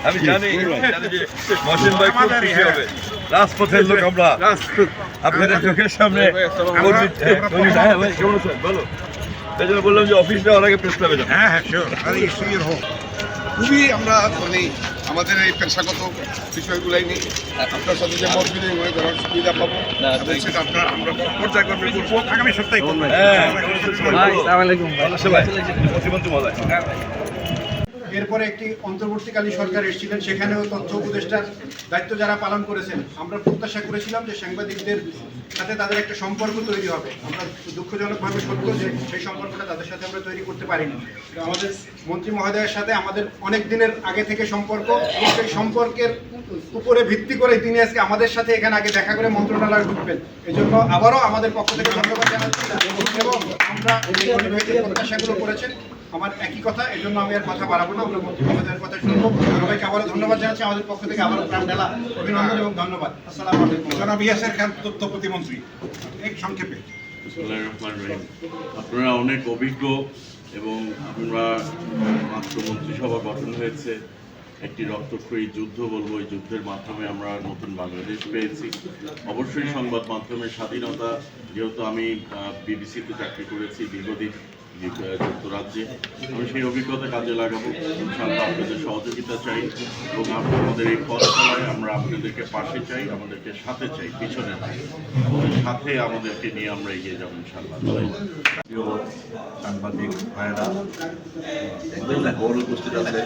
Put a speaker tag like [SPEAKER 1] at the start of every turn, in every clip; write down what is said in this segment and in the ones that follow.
[SPEAKER 1] আমি জানি যে মহসিন ভাই খুব খুশি হবে। রাজপথের লোক আমরা, আপনাদের চোখের সামনে বলো। তাই জন্য বললাম যে অফিসটা ওনাকে প্রেস ক্লাবে যাবো।
[SPEAKER 2] হ্যাঁ শিওর, আরে ইস্যুর হোক। খুবই আমরা মানে আমাদের এই পেশাগত বিষয়গুলাই নিয়ে আপনার সাথে যে মত বিনিময় করার সুবিধা পাবো এবং সেটা আপনার আমরা পর্যায়ক্রমে করবো আগামী সপ্তাহে করবো।
[SPEAKER 1] প্রতিমন্ত্রী মহোদয়,
[SPEAKER 3] এরপরে একটি অন্তর্বর্তীকালীন সরকার এসেছিলেন, সেখানেও তথ্য উপদেষ্টার দায়িত্ব যারা পালন করেছেন, আমরা প্রত্যাশা করেছিলাম যে সাংবাদিকদের সাথে তাদের একটা সম্পর্ক তৈরি হবে। আমরা দুঃখজনকভাবে সত্য যে সেই সম্পর্কটা তাদের সাথে আমরা তৈরি করতে পারিনি। আমাদের মন্ত্রী মহোদয়ের সাথে আমাদের অনেক দিনের আগে থেকে সম্পর্ক, এবং সেই সম্পর্কের উপরে ভিত্তি করে তিনি আজকে আমাদের সাথে এখানে আগে দেখা করে মন্ত্রণালয়ে ঢুকবেন। এই জন্য আবারও আমাদের পক্ষ থেকে ধন্যবাদ জানাচ্ছি, এবং আমরা এই প্রত্যাশাগুলো করেছেন আমার একই কথা, এই জন্য আমি আর কথা বাড়াবো না, আমরা মন্ত্রী মহোদয়ের কথা শুনবো। সবাইকে আবারও ধন্যবাদ জানাচ্ছি, আমাদের পক্ষ থেকে আবারও প্রাণ ঢালা অভিনন্দন এবং ধন্যবাদ। আসসালামু আলাইকুম।
[SPEAKER 2] জনাব ইয়াসের খান, তথ্য প্রতিমন্ত্রী, এক সংক্ষেপে।
[SPEAKER 4] আপনারা অনেক অভিজ্ঞ এবং আমরা মাত্র মন্ত্রিসভা গঠন হয়েছে, একটি রক্তক্ষয়ী যুদ্ধ বলবো, এই যুদ্ধের মাধ্যমে আমরা নতুন বাংলাদেশ পেয়েছি। অবশ্যই সংবাদ মাধ্যমের স্বাধীনতা, যেহেতু আমি বিবিসিতে চাকরি করেছি দীর্ঘদিন যুক্তরাজ্যে, আমি সেই অভিজ্ঞতা কাজে লাগাবো। ইনশাআল্লাহ আপনাদের সহযোগিতা চাই, এবং আমাদের এই পথ চলায় আমরা আপনাদেরকে পাশে চাই, আমাদেরকে সাথে চাই, পিছনে চাই, আমাদের সাথে আমাদেরকে নিয়ে আমরা এগিয়ে যাবো ইনশাআল্লাহ।
[SPEAKER 1] প্রিয় সাংবাদিক ভাইয়েরা, বড় উপস্থিত আছে,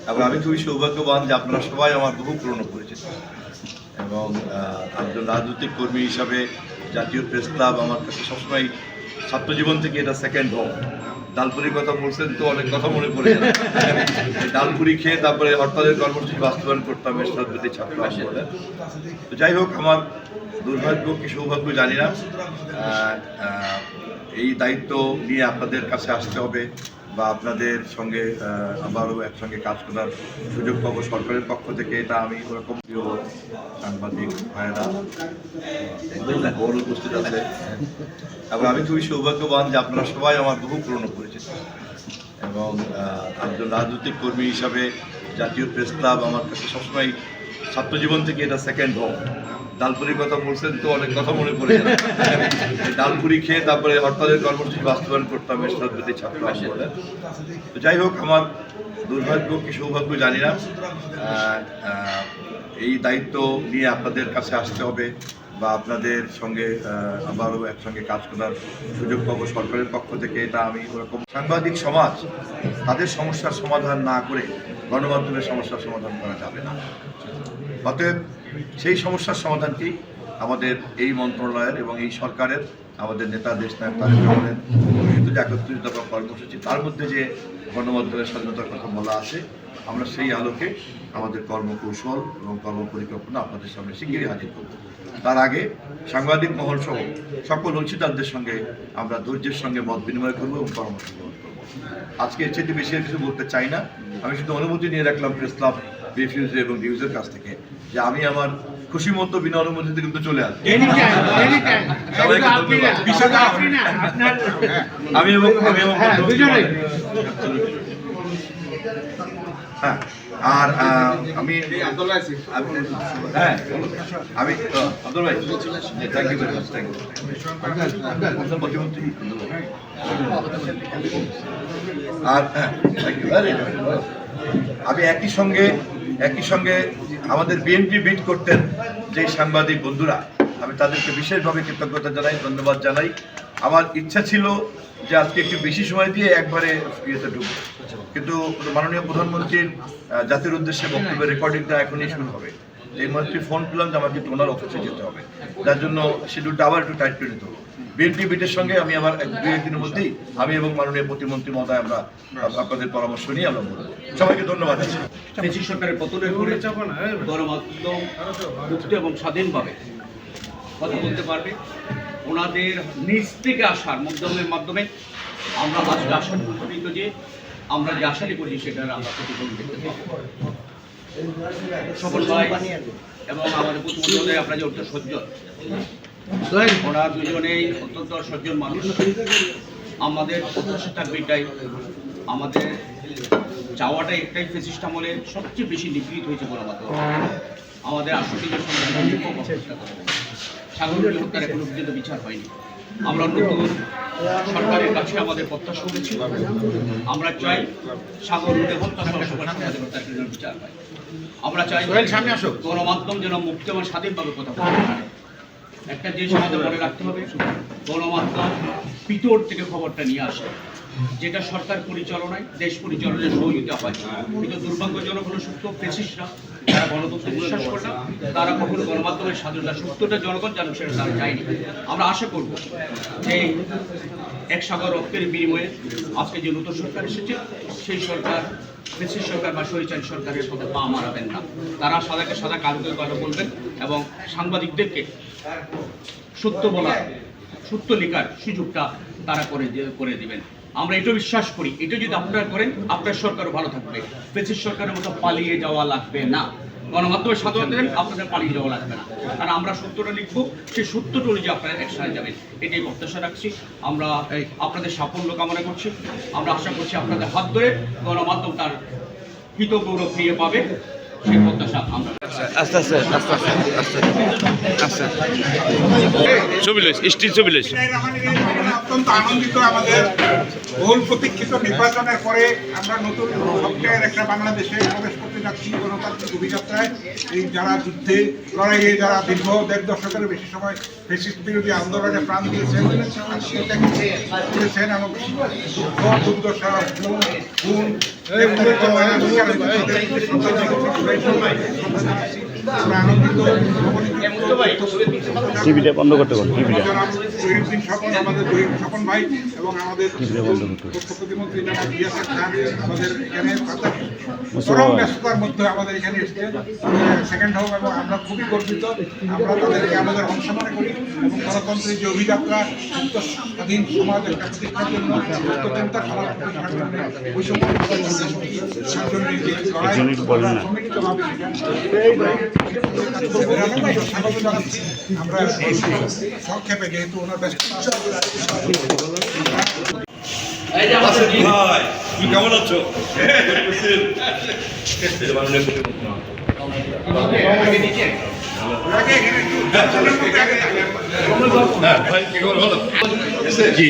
[SPEAKER 1] এবং আমি খুবই সৌভাগ্যবান যে আপনারা সবাই আমার বহু পুরনো পরিচিত, এবং একজন রাজনৈতিক কর্মী হিসাবে জাতীয় প্রেস ক্লাব আমার কাছে সবসময় ছাত্র জীবন থেকে এটা সেকেন্ড হোম। ডালপুরির কথা বলছেন তো অনেক কথা মনে পড়ে যায়। ডালপুরি খেয়ে তারপরে হরতালের কর্মসূচি বাস্তবায়ন করতাম এরশাদবিরোধী ছাত্র আন্দোলনে। তো যাই হোক, আমার দুর্ভাগ্য কি সৌভাগ্য জানি না, এই দায়িত্ব নিয়ে আপনাদের কাছে আসতে হবে বা আপনাদের সঙ্গে আবারও একসঙ্গে কাজ করার সুযোগ পাবো সরকারের পক্ষ থেকে, এটা আমি ওরকম প্রিয় সাংবাদিক ভাইয়েরা, বড় উপস্থিত আছে, এবং আমি খুবই সৌভাগ্যবান যে আপনারা সবাই আমার বহু পুরনো পরিচিত, এবং একজন রাজনৈতিক কর্মী হিসাবে জাতীয় প্রেস ক্লাব আমার কাছে সবসময় ছাত্র জীবন থেকে এটা সেকেন্ড হোম। ডালপুরির কথা বলছেন তো অনেক কথা মনে পড়ে যায়। ডালপুরি খেয়ে তারপরে হরতালের কর্মসূচি বাস্তবায়ন করতাম এরশাদবিরোধী ছাত্র আন্দোলনে। তো যাই হোক, আমার দুর্ভাগ্য কি সৌভাগ্য জানি না, এই দায়িত্ব নিয়ে আপনাদের কাছে আসতে হবে বা আপনাদের সঙ্গে আবারও একসঙ্গে কাজ করার সুযোগ পাবো সরকারের পক্ষ থেকে, এটা আমি ওরকম। সাংবাদিক সমাজ তাদের সমস্যার সমাধান না করে গণমাধ্যমের সমস্যার সমাধান করা যাবে না। অতএব সেই সমস্যার সমাধানটি আমাদের এই মন্ত্রণালয়ের এবং এই সরকারের, আমাদের নেতা দেশনায়ক তারেক রহমানের ঘোষিত যে 31 দফা কর্মসূচি, তার মধ্যে যে গণমাধ্যমের স্বাধীনতার কথা বলা আছে, আমরা সেই আলোকে আমাদের কর্মকৌশল এবং কর্মপরিকল্পনা আপনাদের সামনে শিগগিরই হাজির করব। তার আগে সাংবাদিক মহল সহ সকল অংশীদারদের সঙ্গে আমরা ধৈর্যের সঙ্গে মত বিনিময় করবো এবং পরামর্শ গ্রহণ করবো। আজকে এর চেয়ে বেশি আর কিছু বলতে চাই না। আমি শুধু অনুমতি নিয়ে রাখলাম প্রেস ক্লাব, রিফিউজ এবং ডিউজের কাছ থেকে যে আমি আমার খুশি মতো বিনা অনুমতিতে কিন্তু চলে আসবো। আমি এবং হ্যাঁ, আর আমি আব্দুল ভাই, thank you very much, thank you. আর আমি একই সঙ্গে আমাদের বিএনপি বিট করতেন যে সাংবাদিক বন্ধুরা, আমি তাদেরকে বিশেষভাবে কৃতজ্ঞতা জানাই, ধন্যবাদ জানাই। আমার ইচ্ছা ছিল যে আজকে একটু বেশি সময় দিয়ে একবারে ইয়েতে ঢুকবো, কিন্তু মাননীয় প্রধানমন্ত্রীর জাতির উদ্দেশ্যে বক্তব্যের রেকর্ডিংটা এখনই শুরু হবে। এই মন্ত্রী ফোন পেলাম যে আমাকে একটু ওনার অফিসে যেতে হবে, যার জন্য শিডিউলটা আবার একটু টাইট করে নিতে হবে। বিএনপি বিটের সঙ্গে আমি আবার 2-1 দিনের মধ্যেই আমি এবং মাননীয় প্রতিমন্ত্রী মহোদয় আমরা আপনাদের পরামর্শ নিয়ে আমরা বলবো। সবাইকে ধন্যবাদ।
[SPEAKER 5] দেশি সরকারের পতনের পরে গণমাধ্যম মুক্ত এবং স্বাধীনভাবে কথা বলতে পারবে। ওনাদের নিজ থেকে আসার মাধ্যমে আমরা আজকে আশান্বিত যে আমরা যে আশাটি করি সেটার আমরা প্রতিফলন দেখতে পাবো। সকল ভাই এবং আমাদের প্রতিমন্ত্রী আপনারা যে অত্যন্ত সজ্জন, ওরা দুজনেই অত্যন্ত সজ্জন মানুষ। আমাদের প্রত্যাশা থাকবে এটাই, আমাদের চাওয়াটা একটাই, ফেসিস্ট আমলে সবচেয়ে বেশি নিপীড়িত হয়েছে গণমাধ্যম। আমাদের 68 সাগরুল হত্যার এখনো পর্যন্ত বিচার হয়নি। আমরা নতুন সরকারের কাছে আমাদের প্রত্যাশা করেছি, আমরা চাই সাগরুলের হত্যা স্বাধীনতার বিচার হয়। আমরা চাই গণমাধ্যম যেন মুক্ত এবং স্বাধীনভাবে কথা বলতে পারে। একটা জিনিস আমাদের মনে রাখতে হবে, গণমাধ্যম ভিতর থেকে খবরটা নিয়ে আসে, যেটা সরকার পরিচালনায়, দেশ পরিচালনায় সহযোগিতা হয়। কিন্তু দুর্ভাগ্যজনক হলো সত্য ফেসিস্টরা, যারা গণতন্ত্রে বিশ্বাস করে না, তারা কখনো গণমাধ্যমের স্বাধীনতা, সত্যটা জনগণ জানুক সেটা তারা চায়নি। আমরা আশা করব যে এক সাগর রক্তের বিনিময়ে আজকে যে নতুন সরকার এসেছে, সেই সরকার ফেসিস্ট সরকার বা স্বৈরাচারী সরকারের সাথে পা মারাবেন না। তারা সাদাকে সাদা, কালোকে কালো বলবেন এবং সাংবাদিকদেরকে সত্য বলা, সত্য লেখার সুযোগটা তারা করে দিবেন। আমরা এটা বিশ্বাস করি, এটা যদি আপনারা করেন আপনার সরকারও ভালো থাকবে। ফেসিস্ট সরকারের মতো পালিয়ে যাওয়া লাগবে না, গণমাধ্যমের স্বাধীনতা দেন, আপনাদের পালিয়ে যাওয়া লাগবে না। কারণ আমরা সত্যটা লিখবো, সেই সত্যটা অনুযায়ী আপনারা একসাথে যাবেন, এটাই প্রত্যাশা রাখছি। আমরা আপনাদের সাফল্য কামনা করছি। আমরা আশা করছি আপনাদের হাত ধরে গণমাধ্যম তার হিত গৌরব ফিরে পাবে, সেই প্রত্যাশা আমরা।
[SPEAKER 6] আস্তে আস্তে আস্তে আস্তে আস্তে ছবি লইস, স্টিল ছবি লইস।
[SPEAKER 2] অত্যন্ত আনন্দিত, আমাদের বহুল প্রতীক্ষিত নির্বাচনের পরে আমরা নতুন সরকারের একটা বাংলাদেশে প্রবেশ করতে যাচ্ছি গণতান্ত্রিক অভিযাত্রায়। এই যারা যুদ্ধে লড়াইয়ে, যারা দীর্ঘ 1.5 দশকের বেশি সময় ফ্যাসিস্ট বিরোধী আন্দোলনে প্রাণ দিয়েছেন, করেছেন এবং দুর্দশা, খুন,
[SPEAKER 6] টিভিটা বন্ধ করতে বল, টিভিটা
[SPEAKER 2] আমাদের স্বপন ভাই এবং আমাদের প্রতিমন্ত্রী জনাব ইয়াসির খান আমাদের এখানে চরম ব্যস্ততার মধ্যে আমাদের এখানে এসছে সেকেন্ড হোম, এবং আমরা খুবই গর্বিত। আমরা তাদেরকে আমাদের অংশ মনে করি এবং গণতন্ত্রের যে অভিযাত্রা, মুক্ত স্বাধীন সমাজ একটা প্রতিষ্ঠার জন্য, মুক্তচিন্তা সমাজ প্রতিষ্ঠার জন্য, সম্মিলিতভাবে স্বাগত জানাচ্ছি। আমরা সংক্ষেপে, যেহেতু ওনার ব্যস্ত
[SPEAKER 7] কেমন আছো? জি